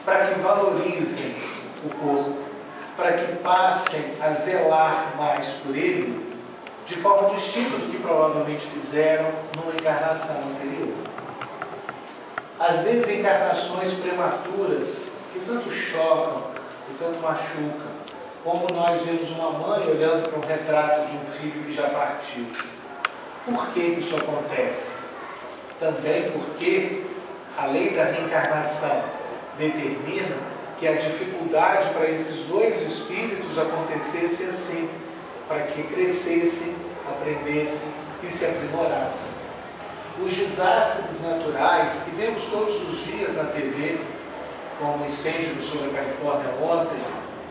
para que valorizem o corpo, para que passem a zelar mais por ele, de forma distinta do que provavelmente fizeram numa encarnação anterior. As desencarnações prematuras, que tanto chocam, que tanto machucam, como nós vemos uma mãe olhando para um retrato de um filho que já partiu. Por que isso acontece? Também porque a lei da reencarnação determina que a dificuldade para esses dois espíritos acontecesse assim, para que crescessem, aprendessem e se aprimorassem. Os desastres naturais que vemos todos os dias na TV, como o incêndio no sul da Califórnia ontem,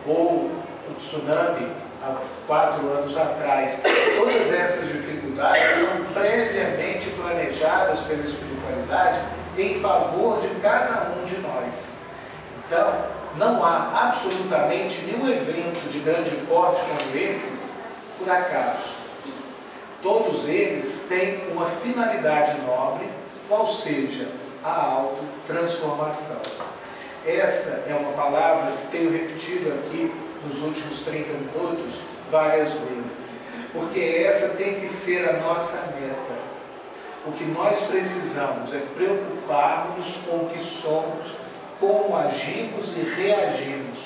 ou o tsunami há 4 anos atrás, todas essas dificuldades são previamente planejadas pela espiritualidade em favor de cada um de nós. Então, não há absolutamente nenhum evento de grande porte como esse por acaso. Todos eles têm uma finalidade nobre, qual seja a autotransformação. Esta é uma palavra que tenho repetido aqui nos últimos 30 minutos várias vezes, porque essa tem que ser a nossa meta. O que nós precisamos é preocuparmos com o que somos, como agimos e reagimos.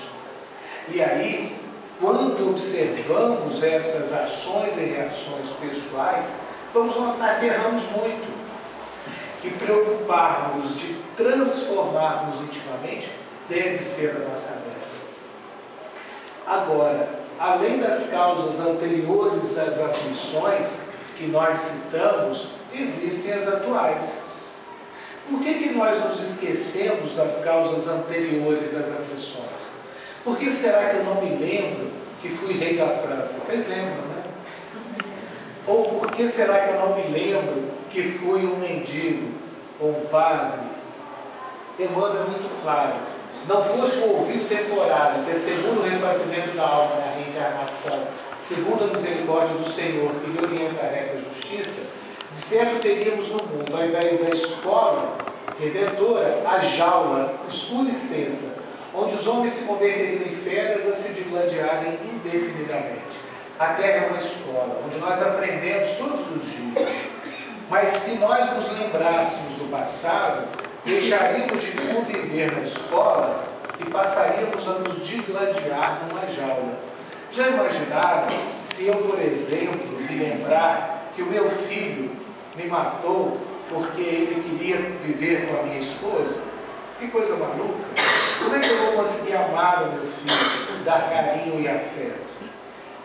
E aí, quando observamos essas ações e reações pessoais, vamos notar que erramos muito. Que preocuparmos de transformarmos intimamente deve ser a nossa meta. Agora, além das causas anteriores das aflições que nós citamos, existem as atuais. Por que nós nos esquecemos das causas anteriores das aflições? Por que será que eu não me lembro que fui rei da França? Vocês lembram, né? Ou por que será que eu não me lembro que fui um mendigo ou um padre? Emmanuel é muito claro. Não fosse o ouvido temporário, que é segundo o refazimento da alma na reencarnação, segundo a misericórdia do Senhor, que lhe orienta a regra e justiça, de certo teríamos no mundo, ao invés da escola redentora, a jaula escura e extensa, onde os homens se converteriam em feras a se digladiarem indefinidamente. A Terra é uma escola, onde nós aprendemos todos os dias. Mas se nós nos lembrássemos do passado, deixaríamos de conviver na escola e passaríamos a nos digladiar numa jaula. Já imaginaram se eu, por exemplo, me lembrar que o meu filho me matou porque ele queria viver com a minha esposa? Que coisa maluca! Como é que eu vou conseguir amar o meu filho, dar carinho e afeto?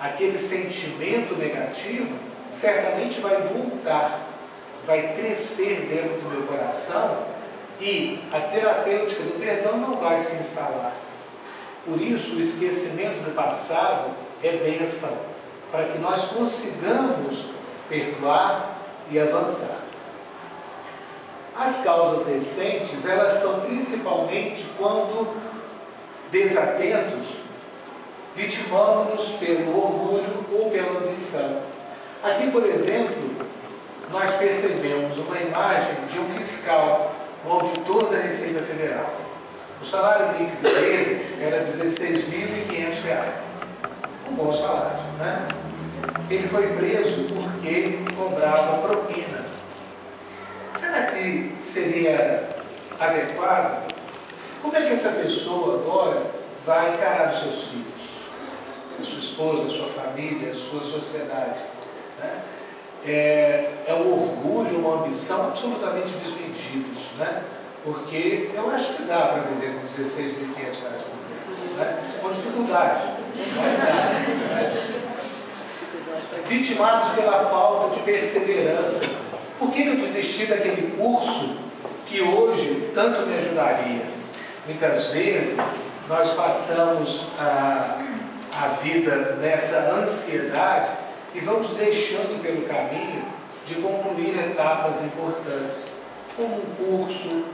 Aquele sentimento negativo certamente vai voltar, vai crescer dentro do meu coração e a terapêutica do perdão não vai se instalar. Por isso, o esquecimento do passado é bênção, para que nós consigamos perdoar e avançar. As causas recentes, elas são principalmente quando, desatentos, vitimamos-nos pelo orgulho ou pela ambição. Aqui, por exemplo, nós percebemos uma imagem de um fiscal, um auditor da Receita Federal. O salário líquido dele era R$ 16.500. Um bom salário, né? Ele foi preso porque cobrava propina. Será que seria adequado? Como é que essa pessoa agora vai encarar os seus filhos? A sua esposa, a sua família, a sua sociedade? Né? É um orgulho, uma ambição absolutamente desmedidos, né? Porque eu acho que dá para viver com R$ 16.500 por mês, né? Com dificuldade, mas dá, né? Vitimados pela falta de perseverança. Por que eu desisti daquele curso que hoje tanto me ajudaria? Muitas vezes nós passamos a vida nessa ansiedade e vamos deixando pelo caminho de concluir etapas importantes, como um curso,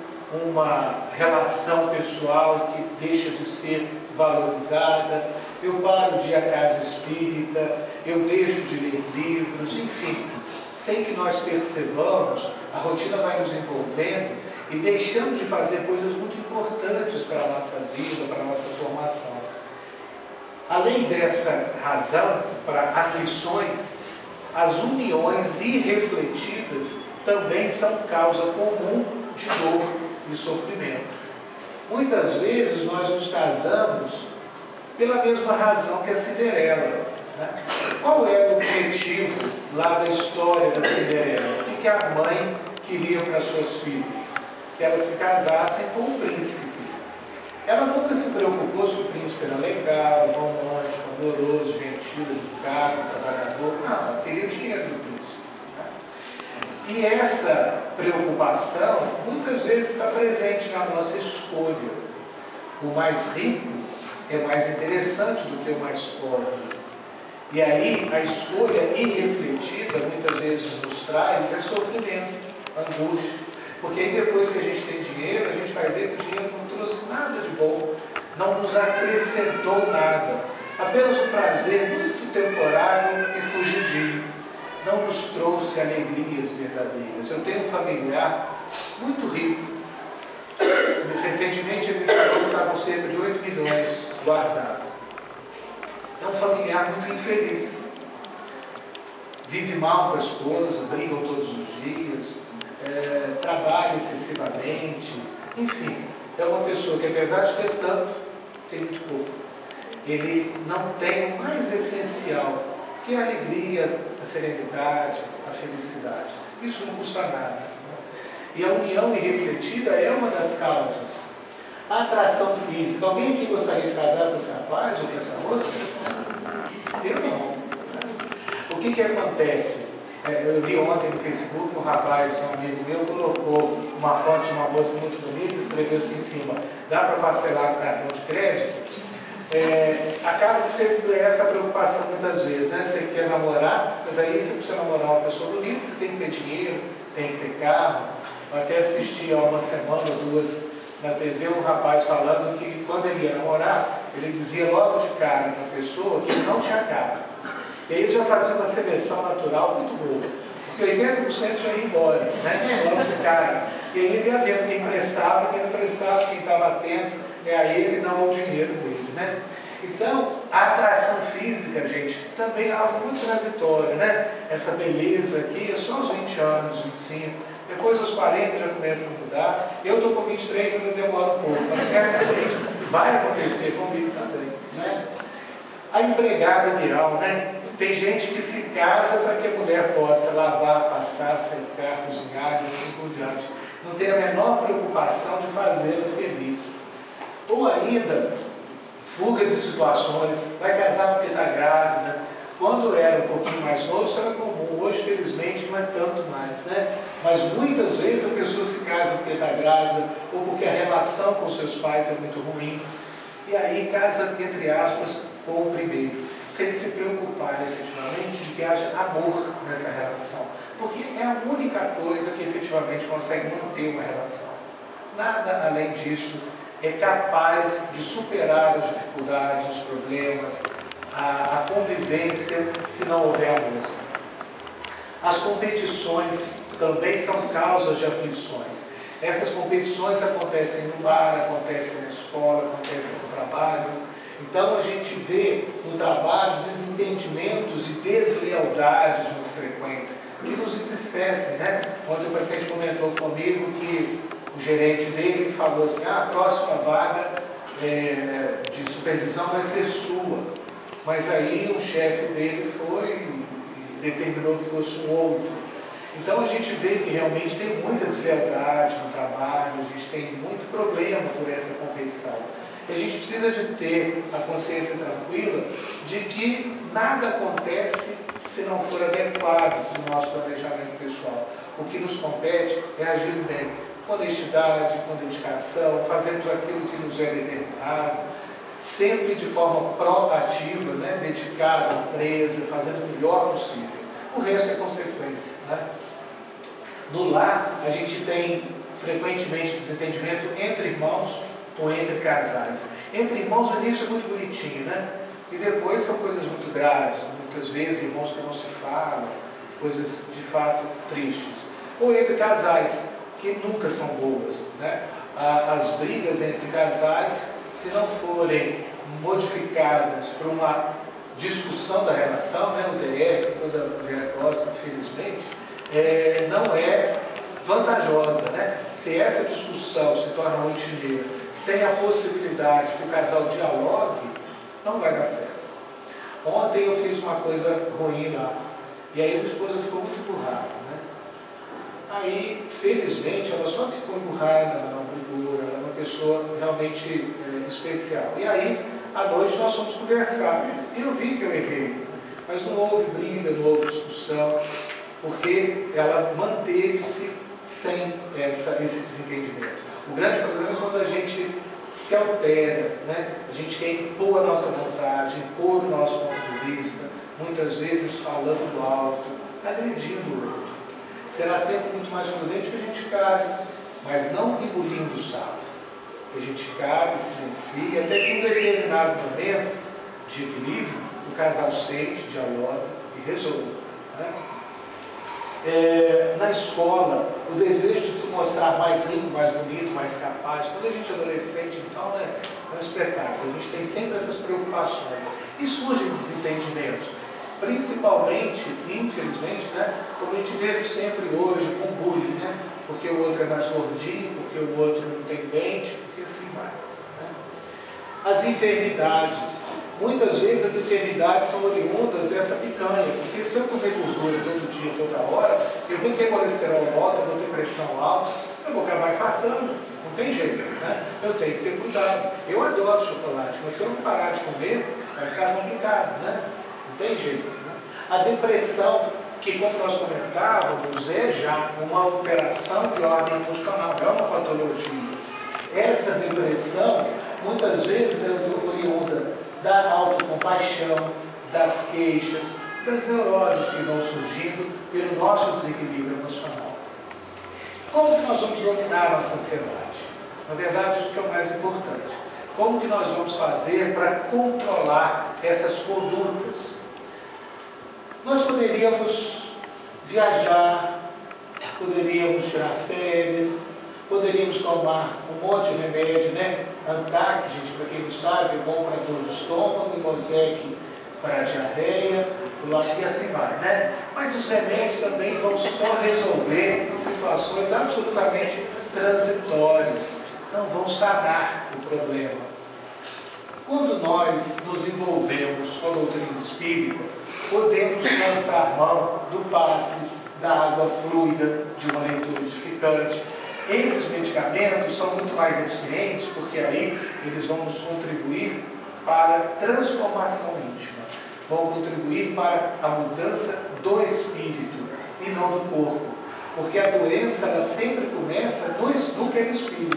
uma relação pessoal que deixa de ser valorizada, eu paro de ir à casa espírita, eu deixo de ler livros, enfim, sem que nós percebamos, a rotina vai nos envolvendo e deixamos de fazer coisas muito importantes para a nossa vida, para a nossa formação. Além dessa razão para aflições, as uniões irrefletidas também são causa comum de dor e sofrimento. Muitas vezes nós nos casamos pela mesma razão que a Cinderela. Né? Qual é o objetivo lá da história da Cinderela? O que a mãe queria para suas filhas? Que elas se casassem com um príncipe. Ela nunca se preocupou se o príncipe era legal, romântico, amoroso, gentil, educado, trabalhador. Não, ela queria o dinheiro do príncipe. E essa preocupação muitas vezes está presente na nossa escolha. O mais rico é mais interessante do que o mais pobre. E aí a escolha irrefletida muitas vezes nos traz sofrimento, angústia. Porque aí depois que a gente tem dinheiro, a gente vai ver que o dinheiro não trouxe nada de bom, não nos acrescentou nada. Apenas um prazer muito temporário e fugidio. Não nos trouxe alegrias verdadeiras. Eu tenho um familiar muito rico. Recentemente ele me falou que estava com cerca de 8 milhões guardado. É um familiar muito infeliz. Vive mal com a esposa, brigam todos os dias, trabalha excessivamente. Enfim, é uma pessoa que apesar de ter tanto, tem muito pouco. Ele não tem o mais essencial, que é a alegria, a serenidade, a felicidade. Isso não custa nada. E a união irrefletida é uma das causas. A atração física. Alguém aqui gostaria de casar com esse rapaz ou com essa moça? Eu não. O que acontece? Eu li ontem no Facebook, um rapaz, um amigo meu, colocou uma foto de uma moça muito bonita e escreveu assim em cima: dá para parcelar no cartão de crédito? Acaba que você ganha essa preocupação muitas vezes, né? Você quer namorar, mas aí se você namorar uma pessoa bonita, você tem que ter dinheiro, tem que ter carro. Eu até assisti há uma semana ou duas na TV um rapaz falando que quando ele ia namorar, ele dizia logo de cara para a pessoa que ele não tinha carro. E aí ele já fazia uma seleção natural muito boa. Porque 80% já ia embora, né? Logo de cara. E aí ele ia vendo quem prestava, quem não prestava, quem estava atento a ele não ao dinheiro dele, né? Então, a atração física, gente, também é algo muito transitório, né? Essa beleza aqui é só aos 20 anos, 25. Depois aos 40 já começa a mudar. Eu estou com 23, ainda demora um pouco, mas certamente vai acontecer comigo também, né? A empregada ideal, né? Tem gente que se casa para que a mulher possa lavar, passar, secar, cozinhar e assim por diante. Não tem a menor preocupação de fazê-la feliz. Ou ainda, fuga de situações, vai casar porque está grávida. Quando era um pouquinho mais novo, isso era comum. Hoje, felizmente, não é tanto mais, né? Mas muitas vezes a pessoa se casa porque está grávida ou porque a relação com seus pais é muito ruim. E aí casa, entre aspas, com o primeiro, sem se preocupar efetivamente de que haja amor nessa relação. Porque é a única coisa que efetivamente consegue manter uma relação. Nada além disso é capaz de superar as dificuldades, os problemas, a convivência, se não houver amor. As competições também são causas de aflições. Essas competições acontecem no bar, acontecem na escola, acontecem no trabalho. Então a gente vê no trabalho desentendimentos e deslealdades muito frequentes, que nos entristecem, né? Ontem o paciente comentou comigo que o gerente dele falou assim: a próxima vaga de supervisão vai ser sua. Mas aí o chefe dele foi e determinou que fosse um outro. Então a gente vê que realmente tem muita deslealdade no trabalho, a gente tem muito problema por essa competição. E a gente precisa de ter a consciência tranquila de que nada acontece se não for adequado no nosso planejamento pessoal. O que nos compete é agir bem, com honestidade, com dedicação, fazermos aquilo que nos é determinado, sempre de forma proativa, né? Dedicada à empresa, fazendo o melhor possível. O resto é consequência, né? No lar, a gente tem frequentemente desentendimento entre irmãos ou entre casais. Entre irmãos, o início é muito bonitinho, né? E depois são coisas muito graves. Muitas vezes, irmãos que não se falam, coisas de fato tristes. Ou entre casais que nunca são boas, né? As brigas entre casais, se não forem modificadas por uma discussão da relação, né? O DR, que toda mulher gosta, infelizmente, não é vantajosa, né? Se essa discussão se torna rotineira, sem a possibilidade que o casal dialogue, não vai dar certo. Ontem eu fiz uma coisa ruim lá, e aí a minha esposa ficou muito emburrada, né? Aí, felizmente, ela só ficou emburrada, ela não brigou, ela é uma pessoa realmente especial. E aí, à noite, nós fomos conversar, e eu vi que eu errei, mas não houve briga, não houve discussão, porque ela manteve-se sem esse desentendimento. O grande problema é quando a gente se altera, né? A gente quer impor a nossa vontade, impor o nosso ponto de vista, muitas vezes falando alto, agredindo o outro. Será sempre muito mais prudente que a gente cale, mas não engolindo o sapo. Que a gente cale, silencia, até que em um determinado momento de equilíbrio, o casal sente, dialoga e resolve, né? Na escola, o desejo de se mostrar mais lindo, mais bonito, mais capaz, quando a gente é adolescente, então, né, é um espetáculo, a gente tem sempre essas preocupações. E surgem desentendimentos, principalmente, infelizmente, né, como a gente vê sempre hoje com bullying, né, porque o outro é mais gordinho, porque o outro não tem dente, porque assim vai. Né? As enfermidades. Muitas vezes as enfermidades são oriundas dessa picanha, porque se eu comer gordura todo dia, toda hora, eu vou ter colesterol alto, eu vou ter pressão alta, eu vou acabar infartando, não tem jeito, né? Eu tenho que ter cuidado. Eu adoro chocolate, mas se eu não parar de comer, vai ficar complicado, né? Não tem jeito. Né? A depressão, que como nós comentávamos, é já uma alteração de ordem emocional, é uma patologia. Essa depressão, muitas vezes, é oriunda da autocompaixão, das queixas, das neuroses que vão surgindo pelo nosso desequilíbrio emocional. Como que nós vamos dominar a nossa ansiedade? Na verdade, isso que é o mais importante. Como que nós vamos fazer para controlar essas condutas? Nós poderíamos viajar, poderíamos tirar férias, poderíamos tomar um monte de remédio, né? Antac, gente, para quem não sabe, é bom para dor de estômago, Imosec para diarreia, e assim vai, né? Mas os remédios também vão só resolver situações absolutamente transitórias, não vão sanar o problema. Quando nós nos envolvemos com a doutrina espírita, podemos lançar mão do passe, da água fluida, de uma leitura edificante. Esses medicamentos são muito mais eficientes porque aí eles vão nos contribuir para a transformação íntima, vão contribuir para a mudança do espírito e não do corpo, porque a doença ela sempre começa no perispírito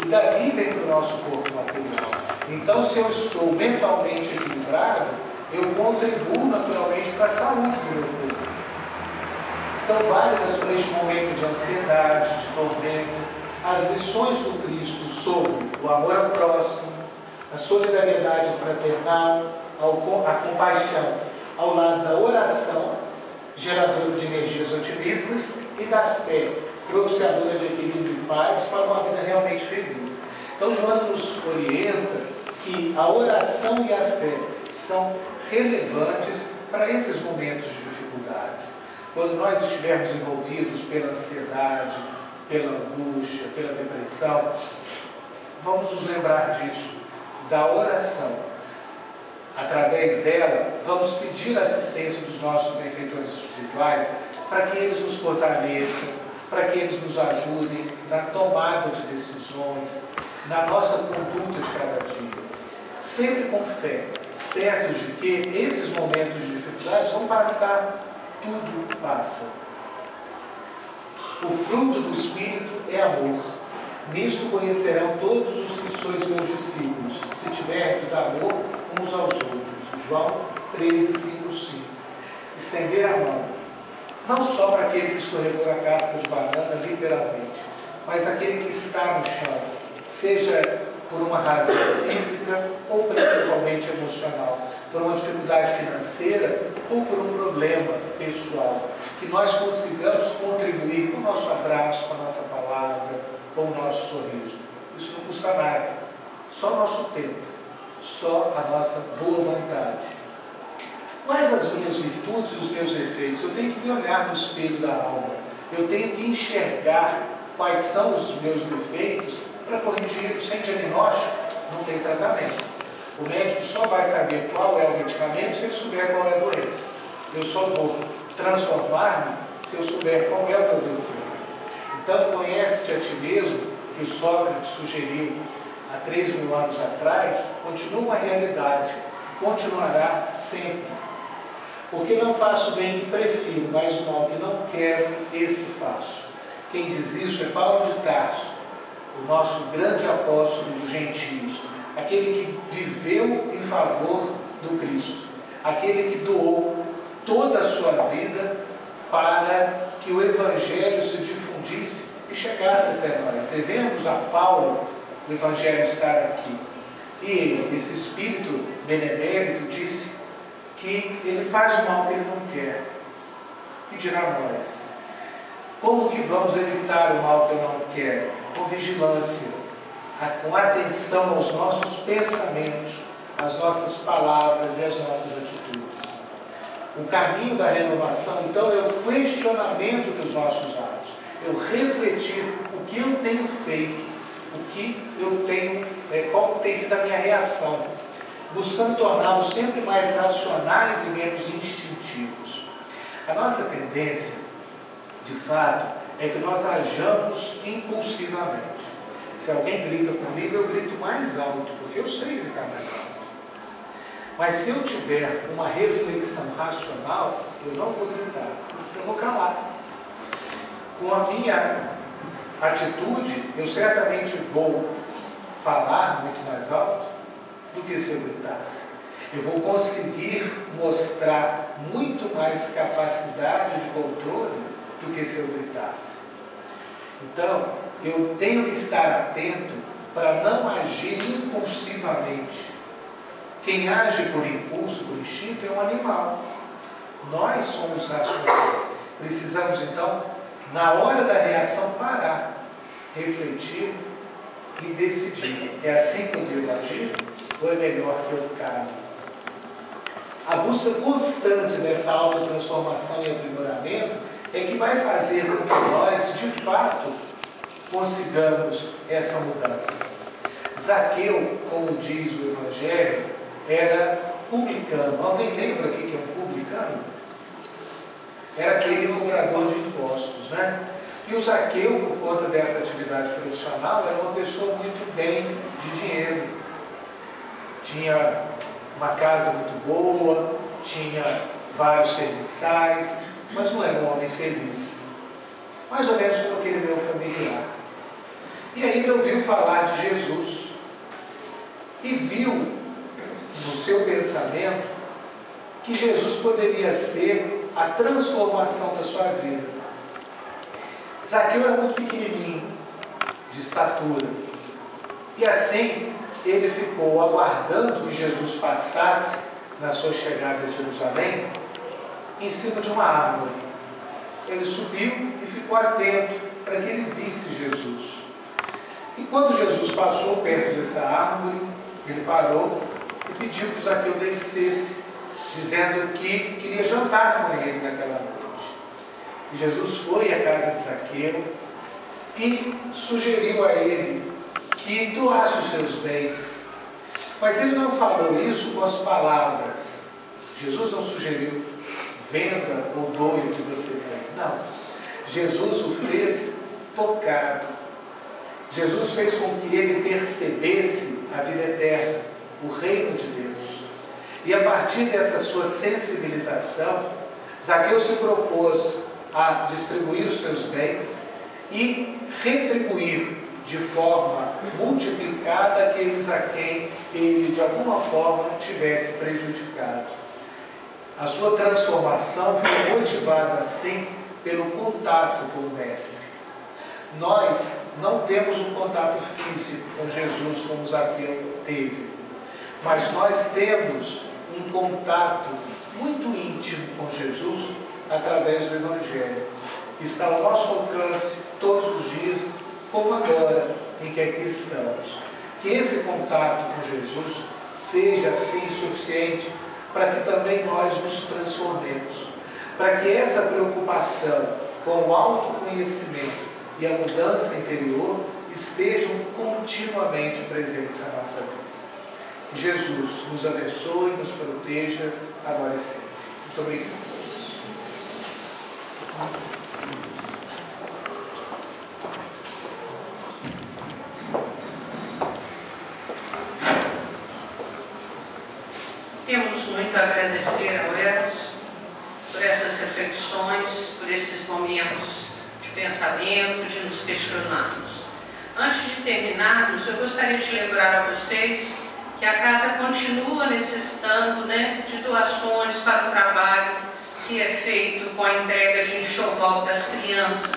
e dali vem para o nosso corpo material. Então, se eu estou mentalmente equilibrado, eu contribuo naturalmente para a saúde do meu corpo. São válidas para este momento de ansiedade, de tormento, as lições do Cristo sobre o amor ao próximo, a solidariedade fraternal, a compaixão, ao lado da oração, geradora de energias otimistas, e da fé, propiciadora de equilíbrio e paz para uma vida realmente feliz. Então, Joana nos orienta que a oração e a fé são relevantes para esses momentos de dificuldades. Quando nós estivermos envolvidos pela ansiedade, pela angústia, pela depressão, vamos nos lembrar disso, da oração. Através dela, vamos pedir a assistência dos nossos benfeitores espirituais para que eles nos fortaleçam, para que eles nos ajudem na tomada de decisões, na nossa conduta de cada dia. Sempre com fé, certos de que esses momentos de dificuldades vão passar. Tudo passa. O fruto do Espírito é amor. Nisto conhecerão todos os que sois meus discípulos, se tiverdes amor uns aos outros. João 13, 5, 5. Estender a mão, não só para aquele que escorregou a casca de banana, literalmente, mas aquele que está no chão, seja por uma razão física ou principalmente emocional, por uma dificuldade financeira ou por um problema pessoal. que nós consigamos contribuir com o nosso abraço, com a nossa palavra, com o nosso sorriso. Isso não custa nada, só o nosso tempo, só a nossa boa vontade. Quais as minhas virtudes e os meus defeitos? Eu tenho que me olhar no espelho da alma, eu tenho que enxergar quais são os meus defeitos para corrigir. Sem diagnóstico não tem tratamento. O médico só vai saber qual é o medicamento se ele souber qual é a doença. Eu só vou transformar-me se eu souber qual é o meu defeito. Então, conhece-te a ti mesmo, que o Sócrates sugeriu há 3.000 anos atrás, continua uma realidade, continuará sempre. Porque não faço o bem que prefiro, mas o mal que não quero, esse faço. Quem diz isso é Paulo de Tarso, o nosso grande apóstolo dos gentios, aquele que viveu em favor do Cristo, aquele que doou toda a sua vida para que o Evangelho se difundisse e chegasse até nós. Devemos a Paulo o Evangelho estar aqui. E ele, esse espírito benemérito, disse que ele faz o mal que ele não quer. Que dirá nós? Como que vamos evitar o mal que eu não quero? Com vigilância, com atenção aos nossos pensamentos, às nossas palavras e às nossas atitudes. O caminho da renovação, então, é o questionamento dos nossos atos. Eu refletir o que eu tenho feito, o que eu tenho, qual tem sido a minha reação, buscando torná-los sempre mais racionais e menos instintivos. A nossa tendência, de fato, é que nós ajamos impulsivamente. Se alguém grita comigo, eu grito mais alto, porque eu sei gritar mais alto. Mas se eu tiver uma reflexão racional, eu não vou gritar, eu vou calar. Com a minha atitude, eu certamente vou falar muito mais alto do que se eu gritasse. Eu vou conseguir mostrar muito mais capacidade de controle do que se eu gritasse. Então, eu tenho que estar atento para não agir impulsivamente. Quem age por impulso, por instinto, é um animal. Nós somos racionais. Precisamos, então, na hora da reação, parar, refletir e decidir. É assim que eu devo agir? Ou é melhor que eu cale? A busca constante dessa autotransformação e aprimoramento é que vai fazer com que nós, de fato, consigamos essa mudança. Zaqueu, como diz o Evangelho, era publicano. Alguém lembra aqui que é um publicano? Era aquele cobrador de impostos, né? E o Zaqueu, por conta dessa atividade profissional, era uma pessoa muito bem de dinheiro. Tinha uma casa muito boa, tinha vários serviçais, mas não era um homem feliz. Mais ou menos como aquele meu familiar. E aí ele ouviu falar de Jesus e viu no seu pensamento que Jesus poderia ser a transformação da sua vida. Zaqueu era muito pequenininho, de estatura. E assim, ele ficou aguardando que Jesus passasse na sua chegada a Jerusalém, em cima de uma árvore. Ele subiu e ficou atento para que ele visse Jesus. E quando Jesus passou perto dessa árvore, ele parou e pediu que Zaqueu descesse, dizendo que queria jantar com ele naquela noite. E Jesus foi à casa de Zaqueu e sugeriu a ele que doasse os seus bens. Mas ele não falou isso com as palavras. Jesus não sugeriu, venda ou doe o que você tem. Não. Jesus o fez tocado. Jesus fez com que ele percebesse a vida eterna, o reino de Deus. E a partir dessa sua sensibilização, Zaqueu se propôs a distribuir os seus bens e retribuir de forma multiplicada aqueles a quem ele de alguma forma tivesse prejudicado. A sua transformação foi motivada assim pelo contato com o Mestre. Nós não temos um contato físico com Jesus como Zaqueu teve, mas nós temos um contato muito íntimo com Jesus através do Evangelho. Está ao nosso alcance todos os dias, como agora em que aqui estamos. Que esse contato com Jesus seja assim suficiente para que também nós nos transformemos, para que essa preocupação com o autoconhecimento e a mudança interior estejam continuamente presentes na nossa vida. Que Jesus nos abençoe, nos proteja, agora e sempre. Muito obrigado. Temos muito a agradecer ao Eros por essas reflexões, por esses momentos de pensamento, de nos questionarmos. Antes de terminarmos, eu gostaria de lembrar a vocês que a casa continua necessitando, de doações para o trabalho que é feito com a entrega de enxoval para as crianças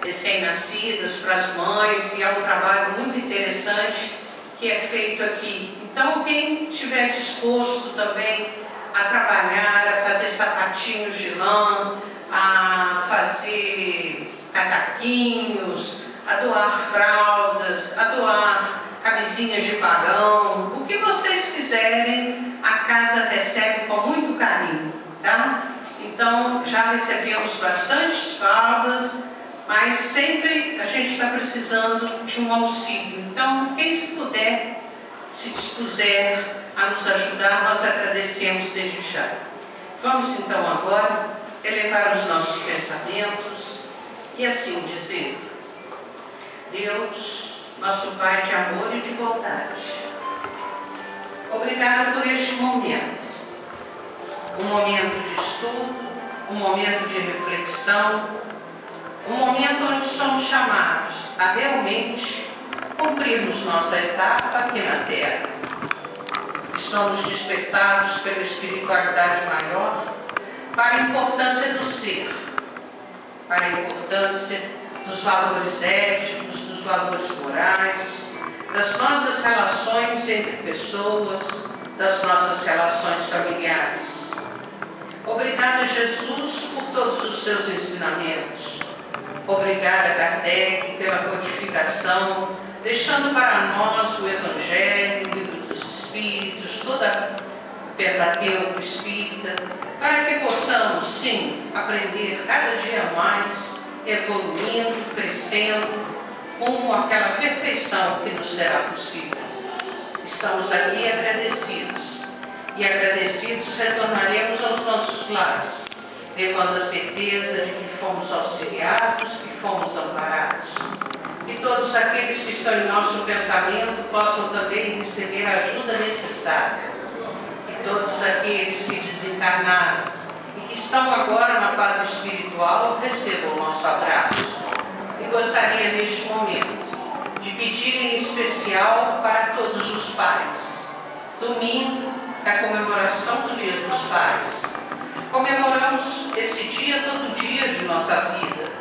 recém-nascidas, para as mães, e é um trabalho muito interessante que é feito aqui. Então, quem estiver disposto também a trabalhar, a fazer sapatinhos de lã, a fazer casaquinhos, a doar fraldas, a doar camisinhas de pagão, o que vocês quiserem, a casa recebe com muito carinho, tá? Então, já recebemos bastantes fraldas, mas sempre a gente está precisando de um auxílio. Então, quem se puder, se dispuser a nos ajudar, nós agradecemos desde já. Vamos então agora elevar os nossos pensamentos e assim dizer: Deus, nosso Pai de amor e de bondade, obrigado por este momento. Um momento de estudo, um momento de reflexão, um momento onde somos chamados a realmente cumprirmos nossa etapa aqui na Terra. Somos despertados pela espiritualidade maior para a importância do ser, para a importância dos valores éticos, dos valores morais, das nossas relações entre pessoas, das nossas relações familiares. Obrigada, Jesus, por todos os seus ensinamentos. Obrigada, Kardec, pela codificação, deixando para nós o Evangelho, o Livro dos Espíritos, toda o Pentateuco Espírita, para que possamos, sim, aprender cada dia mais, evoluindo, crescendo, rumo àquela perfeição que nos será possível. Estamos aqui agradecidos, e agradecidos retornaremos aos nossos lares, levando a certeza de que fomos auxiliados, que fomos amparados. Que todos aqueles que estão em nosso pensamento possam também receber a ajuda necessária. Que todos aqueles que desencarnaram e que estão agora na pátria espiritual recebam o nosso abraço. E gostaria neste momento de pedir em especial para todos os pais. Domingo é a comemoração do Dia dos Pais. Comemoramos esse dia todo dia de nossa vida,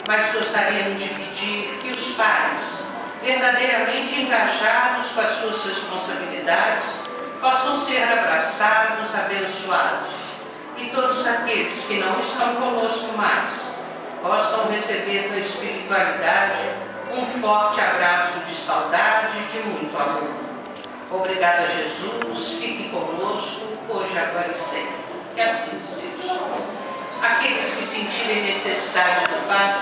mas gostaríamos de pedir que os pais, verdadeiramente engajados com as suas responsabilidades, possam ser abraçados, abençoados, e todos aqueles que não estão conosco mais possam receber da espiritualidade um forte abraço de saudade e de muito amor. Obrigada, Jesus, fique conosco, hoje, agora e sempre. Que assim seja. Aqueles que sentirem necessidade do passe,